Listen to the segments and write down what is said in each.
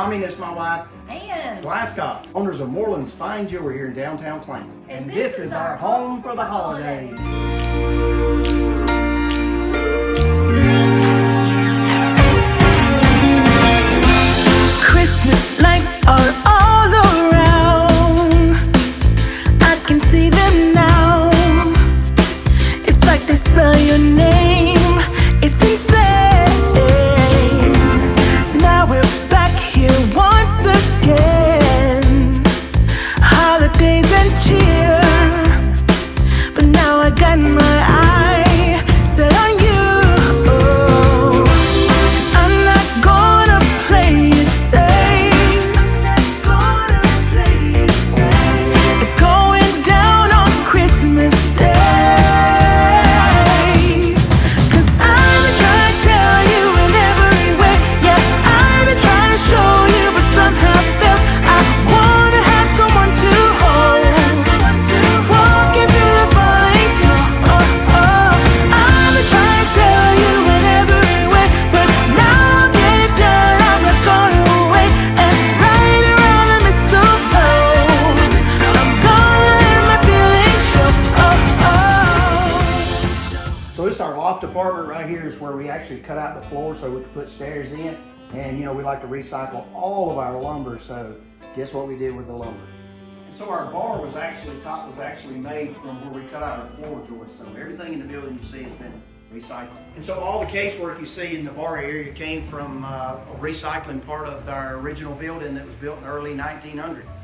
Tommy, this is my wife. And Glasgow, owners of Morlyns Fine Jewelry here in downtown Clayton. And this is our home for the holidays. Christmas lights are all around. I can see them now. It's like they spell your name. It's insane. Now we're back here once again. Holidays and cheer. But now I got my eye set on you. I'm not gonna play it safe. It's going down on Christmas Day. 'Cause I've been trying to tell you in every way. Yeah, I've been trying to show you, but somehow failed. I wanna have someone to hold. Walking through the falling snow. I've been trying to tell you in every way, but now I'll get it done. I'm not gonna wait. And right around the mistletoe, I'm gonna let my feelings show. So this is our loft apartment right here is where we actually cut out the floor so we could put stairs in. And you know, we like to recycle all of our lumber, so guess what we did with the lumber? So our bar was actually, top was actually made from where we cut out our floor joists. So everything in the building you see has been recycled. And so all the casework you see in the bar area came from a recycling part of our original building that was built in the early 1900s.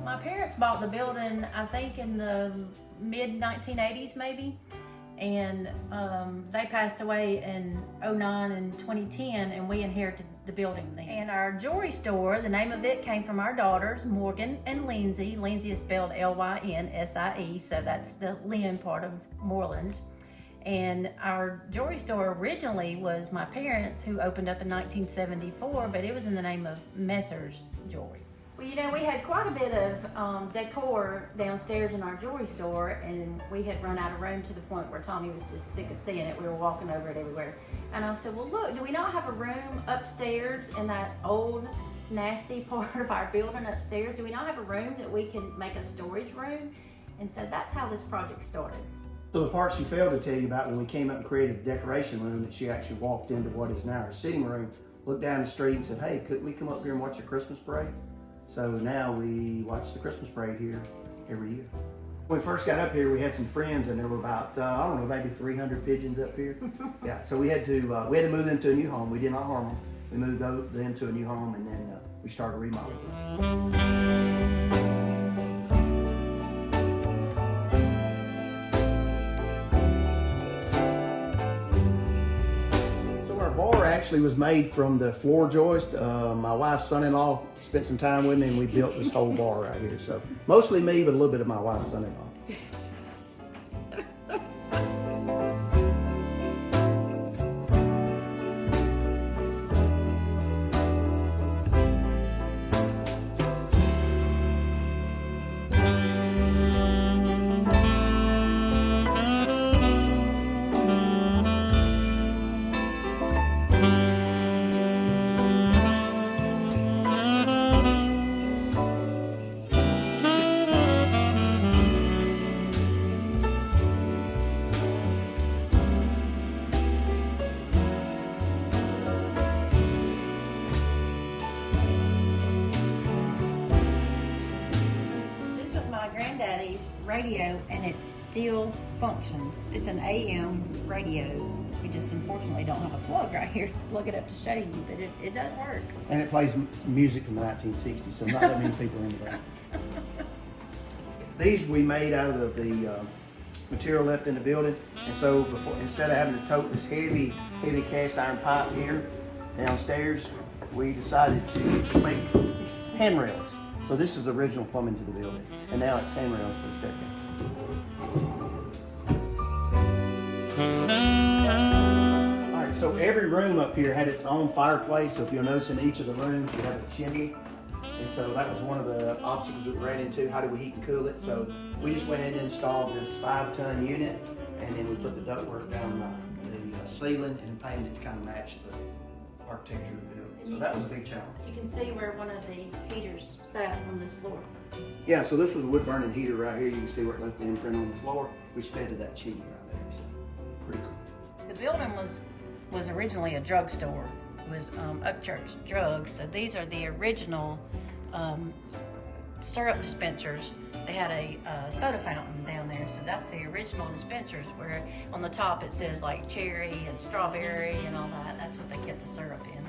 my parents bought the building, I think in the mid 1980s maybe. And they passed away in 09 and 2010, and we inherited the building then. And our jewelry store, the name of it came from our daughters, Morgan and Lindsay. Lindsay is spelled L-Y-N-S-I-E, so that's the Lynn part of Morlyns. And our jewelry store originally was my parents, who opened up in 1974, but it was in the name of Messrs Jewelry. Well, you know, we had quite a bit of decor downstairs in our jewelry store, and we had run out of room to the point where Tommy was just sick of seeing it. We were walking over it everywhere. And I said, well, look, do we not have a room upstairs in that old, nasty part of our building upstairs? Do we not have a room that we can make a storage room? And so that's how this project started. So the part she failed to tell you about when we came up and created the decoration room, that she actually walked into what is now our sitting room, looked down the street and said, hey, couldn't we come up here and watch a Christmas parade? So now we watch the Christmas parade here every year. When we first got up here, we had some friends, and there were about, I don't know, maybe 300 pigeons up here. Yeah, so we had to move them to a new home. We did not harm them. We moved them to a new home, and then we started remodeling. Actually was made from the floor joist. My wife's son-in-law spent some time with me, and we built this whole bar right here. So mostly me, but a little bit of my wife's son-in-law. Granddaddy's radio, and it still functions. It's an AM radio. We just unfortunately don't have a plug right here to plug it up to show you, but it does work. And it plays music from the 1960s, so not that many people are into that. These we made out of the material left in the building, and so instead of having to tote this heavy cast iron pipe here downstairs, we decided to make handrails. So this is the original plumbing to the building, and now it's handrails for the staircase. All right, so every room up here had its own fireplace. So if you'll notice, in each of the rooms you have a chimney, and so that was one of the obstacles that we ran into. How do we heat and cool it? So we just went in and installed this 5-ton unit, and then we put the ductwork down the ceiling and painted it to kind of match the architecture of the building. So that was a big challenge. You can see where one of the heaters sat on this floor. Yeah, so this was a wood burning heater right here. You can see where it left the imprint on the floor, which fed to that chimney right there. So pretty cool. The building was originally a drugstore. It was Upchurch Drugs. So these are the original syrup dispensers. They had a soda fountain down there, so that's the original dispensers, where on the top it says like cherry and strawberry and all that. That's what they kept the syrup in.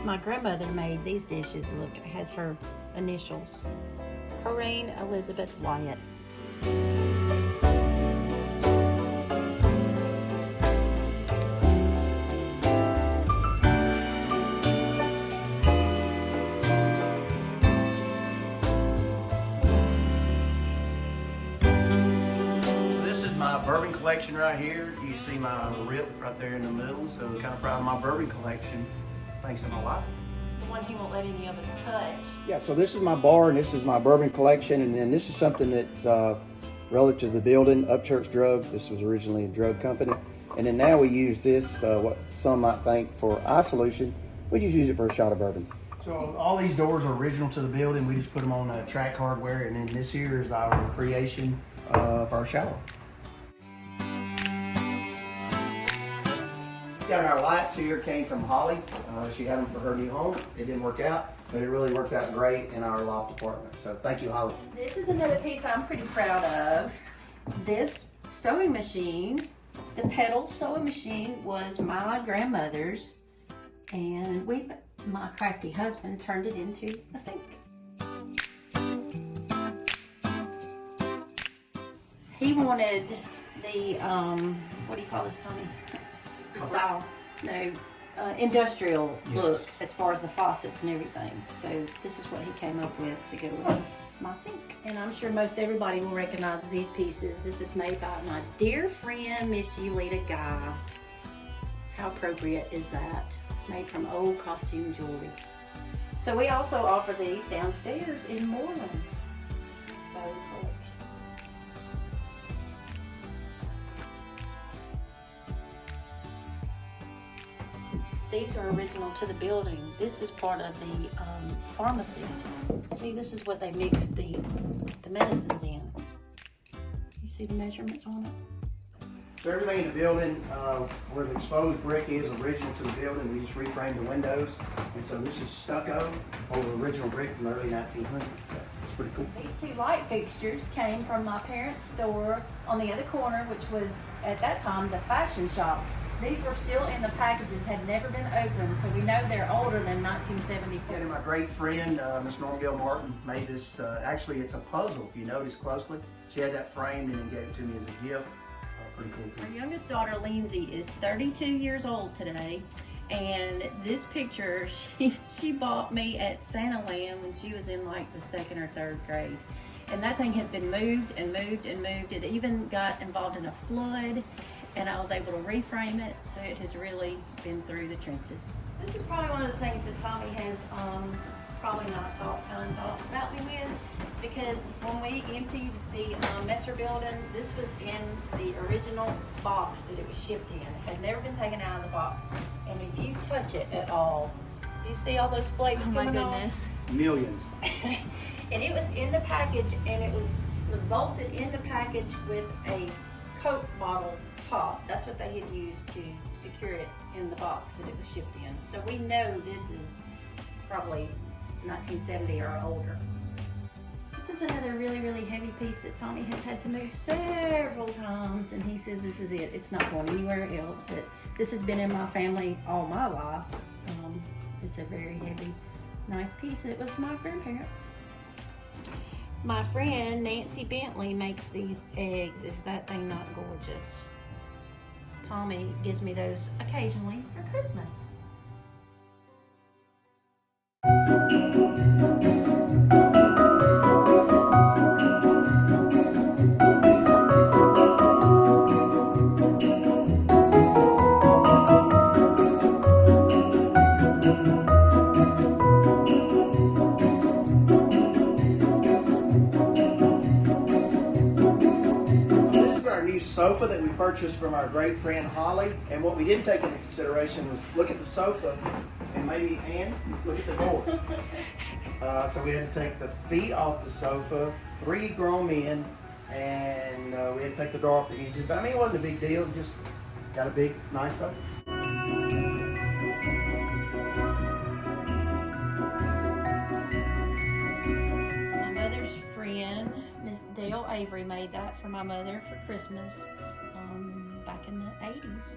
My grandmother made these dishes. Look, it has her initials. Corinne Elizabeth Wyatt. My bourbon collection right here. You see my rip right there in the middle, so kind of proud of my bourbon collection, thanks to my wife. The one he won't let any of us touch. Yeah, so this is my bar and this is my bourbon collection, and then this is something that's relative to the building, Upchurch Drug. This was originally a drug company, and then now we use this, what some might think for eye solution, we just use it for a shot of bourbon. So all these doors are original to the building. We just put them on track hardware, and then this here is our creation of our shower. Yeah, and our lights here came from Holly. She had them for her new home. It didn't work out, but it really worked out great in our loft apartment. So thank you, Holly. This is another piece I'm pretty proud of. This sewing machine, the pedal sewing machine, was my grandmother's, and my crafty husband turned it into a sink. He wanted the, what do you call this, Tommy? Style, no, industrial look as far as the faucets and everything. So this is what he came up with to go with my sink. And I'm sure most everybody will recognize these pieces. This is made by my dear friend, Miss Yulita Guy. How appropriate is that? Made from old costume jewelry. So we also offer these downstairs in Morlyns. This is my collection. These are original to the building. This is part of the pharmacy. See, this is what they mix the medicines in. You see the measurements on it? So everything in the building, where the exposed brick is original to the building, we just reframed the windows. And so this is stucco over original brick from the early 1900s. So it's pretty cool. These two light fixtures came from my parents' store on the other corner, which was at that time the fashion shop. These were still in the packages, had never been opened, so we know they're older than 1974. And my great friend, Miss Norma Gail Martin, made this, actually it's a puzzle, if you notice closely. She had that framed and then gave it to me as a gift. Pretty cool piece. Our youngest daughter, Lindsay, is 32 years old today, and this picture she bought me at Santa Land when she was in like the 2nd or 3rd grade. And that thing has been moved and moved and moved. It even got involved in a flood, and I was able to reframe it, so it has really been through the trenches. This is probably one of the things that Tommy has probably not kind thoughts about me with, because when we emptied the Messer building, this was in the original box that it was shipped in. It had never been taken out of the box, and if you touch it at all, do you see all those flakes coming off? Oh my goodness. Millions. And it was in the package, and it was bolted in the package with a Coke bottle top. That's what they had used to secure it in the box that it was shipped in. So we know this is probably 1970 or older. This is another really, really heavy piece that Tommy has had to move several times, and he says this is it. It's not going anywhere else, but this has been in my family all my life. It's a very heavy, nice piece. It was my grandparents. My friend Nancy Bentley makes these eggs. Is that thing not gorgeous? Tommy gives me those occasionally for Christmas. we purchased from our great friend Holly. And what we didn't take into consideration was look at the sofa and maybe, Ann, look at the door. So we had to take the feet off the sofa, 3 grown men, and we had to take the door off the hinges. But I mean, it wasn't a big deal, just got a big, nice sofa. My mother's friend, Miss Dale Avery, made that for my mother for Christmas back in the 80s.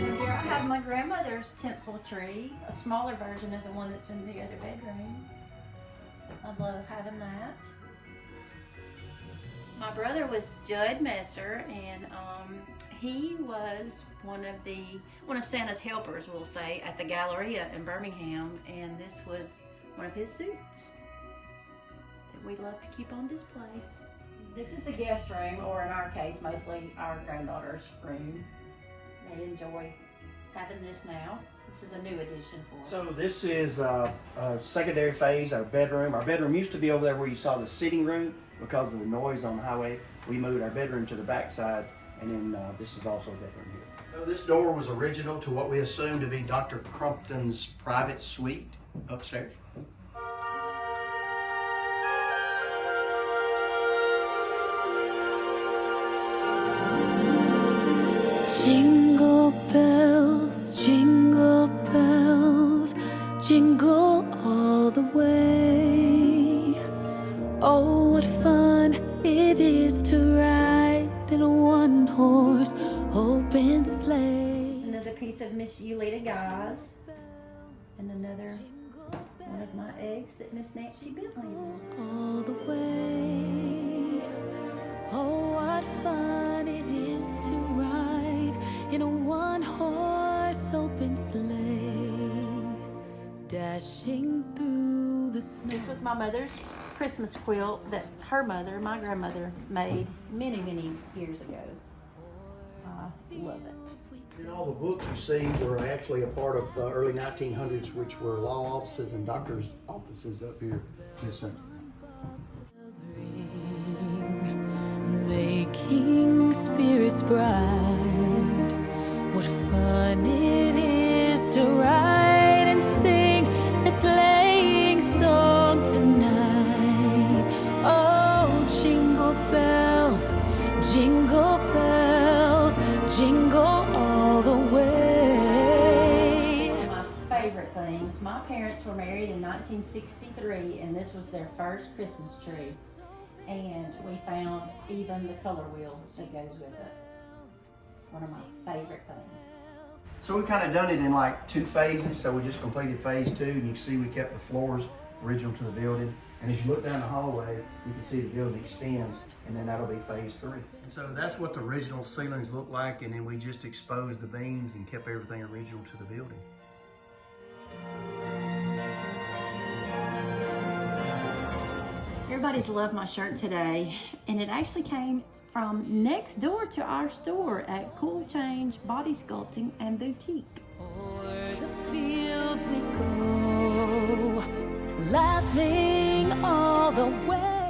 Here I have my grandmother's tinsel tree, a smaller version of the one that's in the other bedroom. I love having that. My brother was Judd Messer, and he was one of Santa's helpers, we'll say, at the Galleria in Birmingham, and this was one of his suits that we love to keep on display. This is the guest room, or in our case, mostly our granddaughter's room. They enjoy having this now. This is a new addition for us. So this is a secondary phase, our bedroom. Our bedroom used to be over there where you saw the sitting room. Because of the noise on the highway, we moved our bedroom to the back side, and then this is also a bedroom here. So this door was original to what we assumed to be Dr. Crumpton's private suite upstairs. Jingle bells, jingle bells, jingle all the way. Oh, what fun it is to ride in a one-horse open sleigh. Another piece of Miss Yulita Guy's, and another one of my eggs that Miss Nancy Bentley wore. All the way. Oh, what fun it is to ride in a one-horse open sleigh, dashing through the snow. This was my mother's Christmas quilt that her mother, my grandmother, made many, many years ago. I love it. And all the books you see were actually a part of the early 1900s, which were law offices and doctors' offices up here in the center. Making spirits bright. What fun it is to ride and sing a sleighing song tonight. Oh, jingle bells, jingle bells, jingle all the way. One of my favorite things, my parents were married in 1963, and this was their first Christmas tree. And we found even the color wheel that goes with it. One of my favorite things. So we kind of done it in like 2 phases. So we just completed phase 2, and you can see we kept the floors original to the building. And as you look down the hallway, you can see the building extends, and then that'll be phase 3. And so that's what the original ceilings look like, and then we just exposed the beams and kept everything original to the building. Everybody's loved my shirt today, and it actually came from next door to our store at Cool Change Body Sculpting and Boutique. O'er the fields we go, laughing all the way.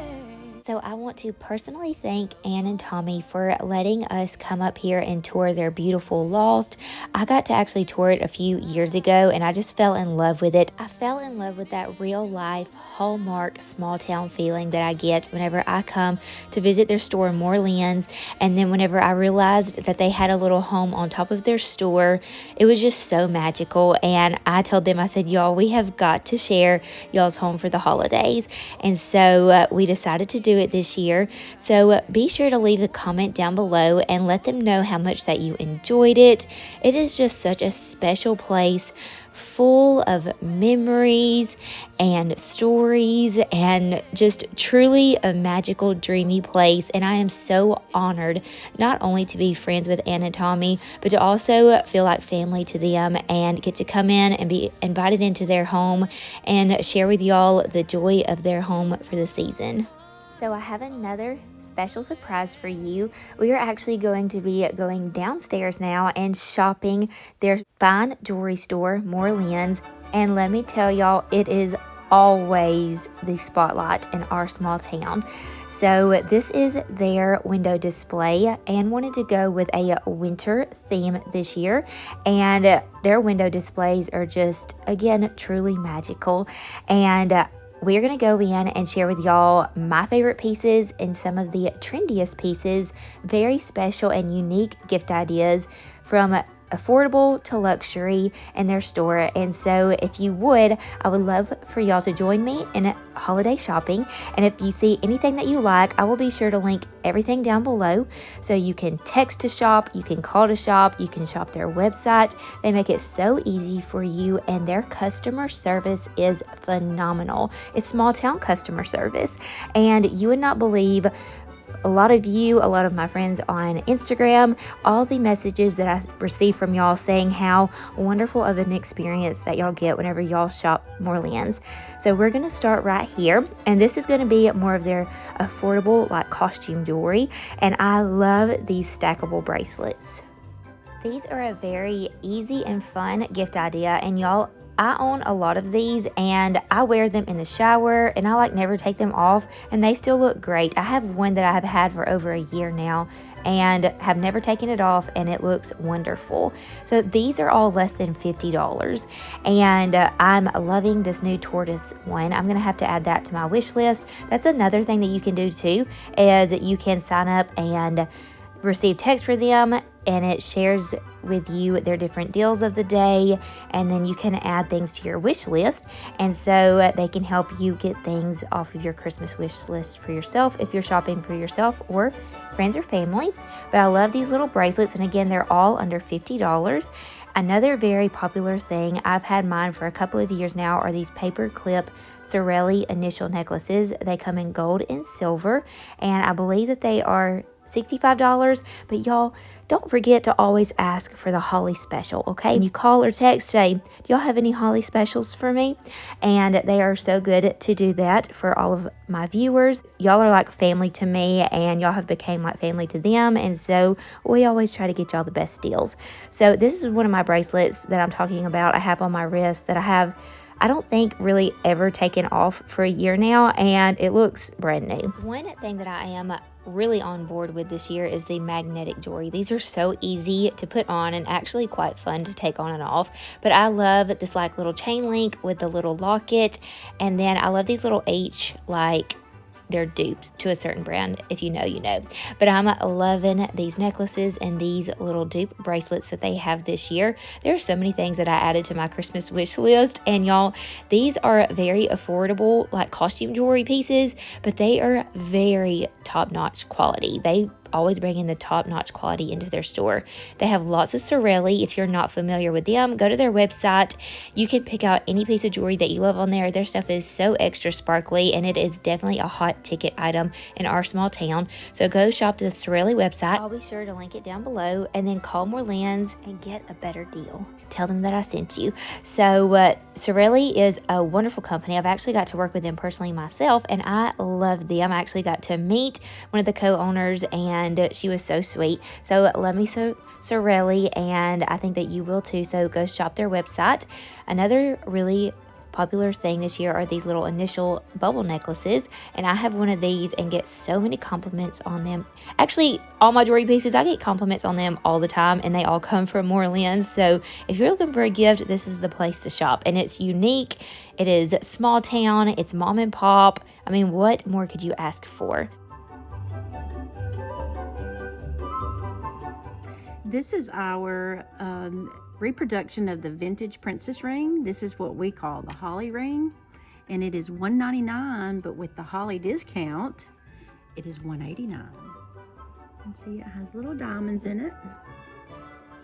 So I want to personally thank Ann and Tommy for letting us come up here and tour their beautiful loft. I got to actually tour it a few years ago, and I just fell in love with it. I fell in love with that real life Hallmark small town feeling that I get whenever I come to visit their store in Morlyns. And then whenever I realized that they had a little home on top of their store, it was just so magical. And I told them, I said, y'all, we have got to share y'all's home for the holidays. And so we decided to do it this year. So be sure to leave a comment down below and let them know how much that you enjoyed it. It is just such a special place, full of memories and stories, and just truly a magical, dreamy place. And I am so honored not only to be friends with Ann and Tommy, but to also feel like family to them and get to come in and be invited into their home and share with y'all the joy of their home for the season. So I have another special surprise for you. We are actually going to be going downstairs now and shopping their fine jewelry store, Morlyns. And let me tell y'all, it is always the spotlight in our small town. So this is their window display, and wanted to go with a winter theme this year. And their window displays are just, again, truly magical. And we're going to go in and share with y'all my favorite pieces and some of the trendiest pieces, very special and unique gift ideas from affordable to luxury in their store. And so if you would, I would love for y'all to join me in holiday shopping. And if you see anything that you like, I will be sure to link everything down below, so you can text to shop, you can call to shop, you can shop their website. They make it so easy for you, and their customer service is phenomenal. It's small town customer service, and you would not believe a lot of my friends on Instagram, all the messages that I receive from y'all saying how wonderful of an experience that y'all get whenever y'all shop Morlyns. So we're going to start right here, and this is going to be more of their affordable, like, costume jewelry, and I love these stackable bracelets. These are a very easy and fun gift idea, and y'all, I own a lot of these, and I wear them in the shower, and I like never take them off, and they still look great. I have one that I have had for over a year now and have never taken it off, and it looks wonderful. So these are all less than $50, and I'm loving this new tortoise one. I'm gonna have to add that to my wish list. That's another thing that you can do too, is you can sign up and receive text for them, and it shares with you their different deals of the day, and then you can add things to your wish list, and so they can help you get things off of your Christmas wish list for yourself if you're shopping for yourself or friends or family. But I love these little bracelets, and again, they're all under $50. Another very popular thing, I've had mine for a couple of years now, are these paper clip Sorelli initial necklaces. They come in gold and silver, and I believe that they are $65, but y'all, don't forget to always ask for the Holly special, okay? And you call or text, say, do y'all have any Holly specials for me? And they are so good to do that for all of my viewers. Y'all are like family to me, and y'all have become like family to them, and so we always try to get y'all the best deals. So this is one of my bracelets that I'm talking about. I have on my wrist that I don't think really ever taken off for a year now, and it looks brand new. One thing that I am really on board with this year is the magnetic jewelry. These are so easy to put on and actually quite fun to take on and off. But I love this like little chain link with the little locket, and then I love these little H, like they're dupes to a certain brand. If you know, you know. But I'm loving these necklaces and these little dupe bracelets that they have this year. There are so many things that I added to my Christmas wish list, and y'all, these are very affordable, like costume jewelry pieces, but they are very top-notch quality. They always bring in the top-notch quality into their store. They have lots of Sorelli. If you're not familiar with them, go to their website. You can pick out any piece of jewelry that you love on there. Their stuff is so extra sparkly, and it is definitely a hot ticket item in our small town. So go shop the Sorelli website. I'll be sure to link it down below, and then call Morlyns and get a better deal. Tell them that I sent you. So Sorelli is a wonderful company. I've actually got to work with them personally myself, and I love them. I actually got to meet one of the co-owners, and she was so sweet. So love me so Sorelli, and I think that you will too. So go shop their website. Another really popular thing this year are these little initial bubble necklaces, and I have one of these and get so many compliments on them. Actually, all my jewelry pieces, I get compliments on them all the time, and they all come from Morlyns. So if you're looking for a gift, this is the place to shop, and it's unique. It is small town. It's mom and pop. I mean, what more could you ask for? This is our reproduction of the vintage princess ring. This is what we call the holly ring, and it is $199, but with the holly discount, it is $189. And see, it has little diamonds in it.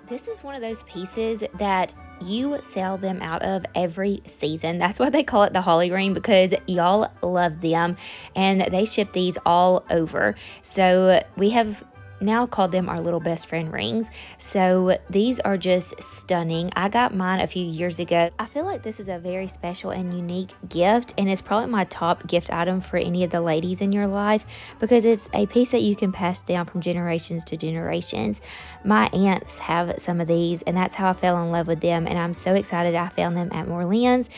This is one of those pieces that you sell them out of every season. That's why they call it the holly ring, because y'all love them, and they ship these all over. So we have now called them our little best friend rings. So these are just stunning. I got mine a few years ago. I feel like this is a very special and unique gift, and it's probably my top gift item for any of the ladies in your life because it's a piece that you can pass down from generations to generations. My aunts have some of these, and that's how I fell in love with them, and I'm so excited I found them at Morlyns.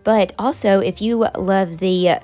But also, if you love the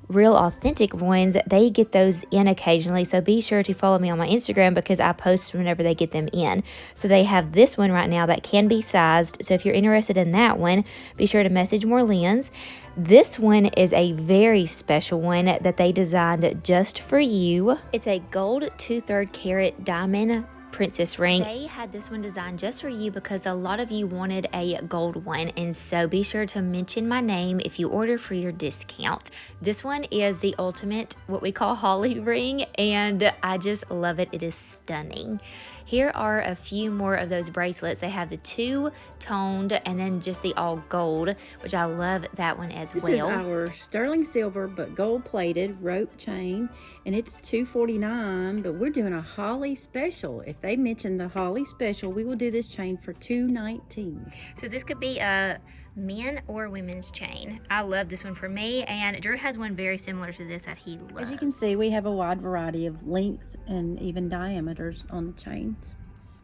real authentic ones, they get those in occasionally, so be sure to follow me on my Instagram because I post whenever they get them in. So they have this one right now that can be sized, so if you're interested in that one, be sure to message Morlyns. This one is a very special one that they designed just for you. It's a gold 2/3 carat diamond princess ring. They had this one designed just for you because a lot of you wanted a gold one, and so be sure to mention my name if you order for your discount. This one is the ultimate, what we call holly ring, and I just love it. It is stunning. Here are a few more of those bracelets. They have the two-toned and then just the all gold, which I love that one as well. This is our sterling silver but gold-plated rope chain, and it's $249, but we're doing a holly special. If they mention the holly special, we will do this chain for $219. So this could be a men or women's chain. I love this one for me, and Drew has one very similar to this that he loves. As you can see, we have a wide variety of lengths and even diameters on the chains.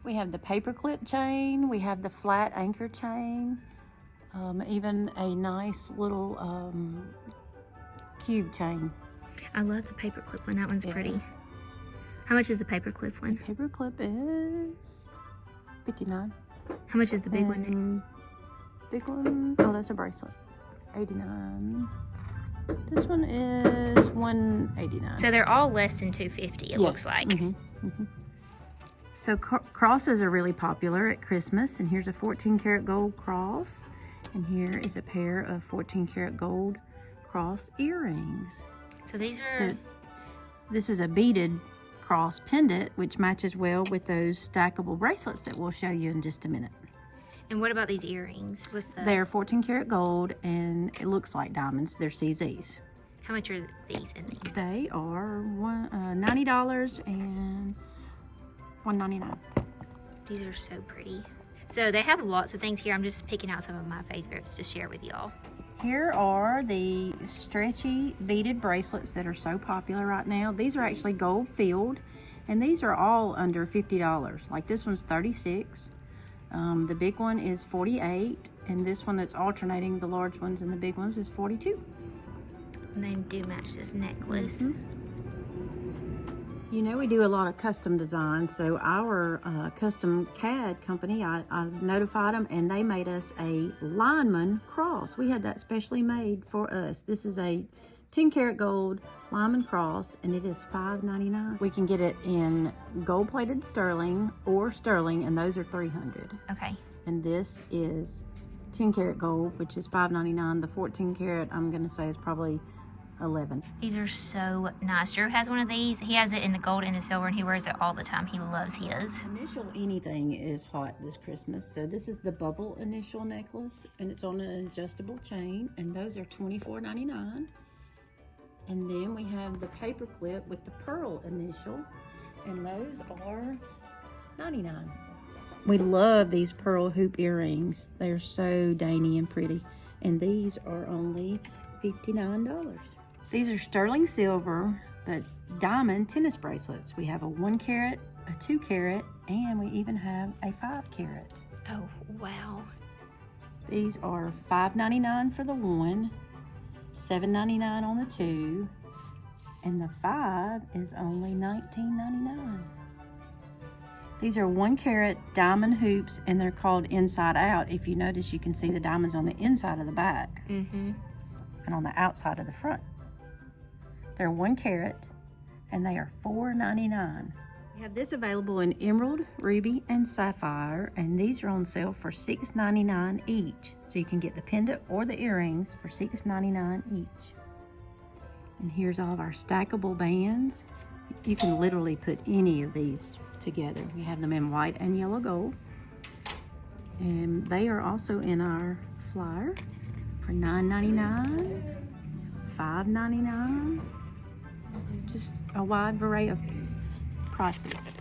We have the paperclip chain, we have the flat anchor chain, even a nice little cube chain. I love the paperclip one. That one's pretty. How much is the paperclip one? Paperclip is $59. How much is the big one? Big one, oh, that's a bracelet, $89. This one is $189. So they're all less than $250. It looks like. So crosses are really popular at Christmas, and here's a 14 karat gold cross, and here is a pair of 14 karat gold cross earrings. So these are. This is a beaded cross pendant, which matches well with those stackable bracelets that we'll show you in just a minute. And what about these earrings? What's the? They're 14 karat gold, and it looks like diamonds. They're CZs. How much are these in these? They are $90 and $199. These are so pretty. So they have lots of things here. I'm just picking out some of my favorites to share with y'all. Here are the stretchy beaded bracelets that are so popular right now. These are actually gold filled, and these are all under $50. Like this one's $36. The big one is $48, and this one that's alternating, the large ones and the big ones, is $42. And they do match this necklace. You know, we do a lot of custom designs, so our custom CAD company, I notified them, and they made us a lineman cross. We had that specially made for us. This is a 10 karat gold lineman cross, and it is $5.99. We can get it in gold plated sterling or sterling, and those are $300. Okay. And this is 10 karat gold, which is $5.99. The 14 karat, I'm gonna say, is probably $11. These are so nice. Drew has one of these. He has it in the gold and the silver, and he wears it all the time. He loves his. Initial anything is hot this Christmas. So this is the bubble initial necklace, and it's on an adjustable chain, and those are $24.99. And then we have the paper clip with the pearl initial, and those are $99. We love these pearl hoop earrings. They're so dainty and pretty, and these are only $59. These are sterling silver but diamond tennis bracelets. We have a 1 carat, a 2 carat, and we even have a 5 carat. Oh, wow. These are $5.99 for the 1, $7.99 on the 2, and the 5 is only $19.99. These are 1 carat diamond hoops, and they're called inside out. If you notice, you can see the diamonds on the inside of the back and on the outside of the front. They're 1 carat, and they are $4.99. We have this available in emerald, ruby, and sapphire, and these are on sale for $6.99 each. So you can get the pendant or the earrings for $6.99 each. And here's all of our stackable bands. You can literally put any of these together. We have them in white and yellow gold, and they are also in our flyer for $9.99, $5.99, just a wide variety of prices.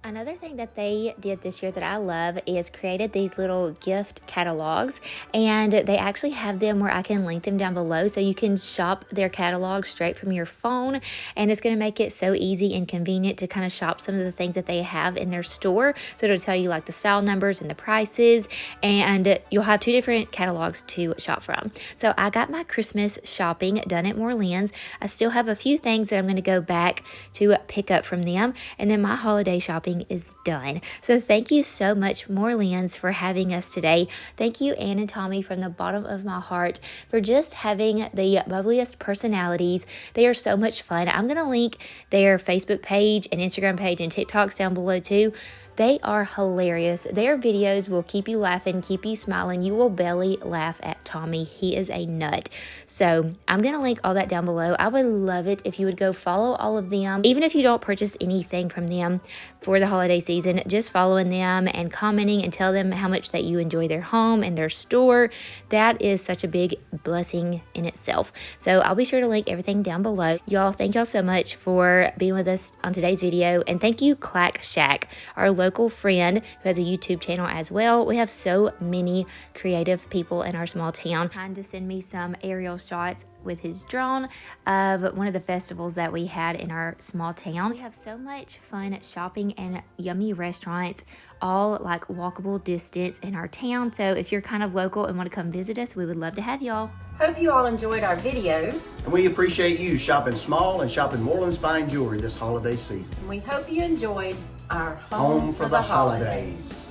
Another thing that they did this year that I love is created these little gift catalogs, and they actually have them where I can link them down below so you can shop their catalog straight from your phone, and it's going to make it so easy and convenient to kind of shop some of the things that they have in their store. So it'll tell you like the style numbers and the prices, and you'll have 2 different catalogs to shop from. So I got my Christmas shopping done at Morlyns. I still have a few things that I'm going to go back to pick up from them, and then my holiday shopping is done. So thank you so much, Morlyns, for having us today. Thank you, Ann and Tommy, from the bottom of my heart for just having the bubbliest personalities. They are so much fun. I'm going to link their Facebook page and Instagram page and TikToks down below too. They are hilarious. Their videos will keep you laughing, keep you smiling. You will belly laugh at Tommy. He is a nut. So I'm going to link all that down below. I would love it if you would go follow all of them. Even if you don't purchase anything from them for the holiday season, just following them and commenting and tell them how much that you enjoy their home and their store. That is such a big blessing in itself. So I'll be sure to link everything down below. Y'all, thank y'all so much for being with us on today's video. And thank you, Clack Shack, our local friend who has a YouTube channel as well. We have so many creative people in our small town. Trying to send me some aerial shots with his drone of one of the festivals that we had in our small town. We have so much fun shopping and yummy restaurants, all like walkable distance in our town. So if you're kind of local and want to come visit us, we would love to have y'all. Hope you all enjoyed our video. And we appreciate you shopping small and shopping Morlyns fine jewelry this holiday season. We hope you enjoyed our Home for the holidays.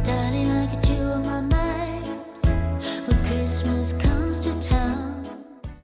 Darling, I got you on my mind. When Christmas comes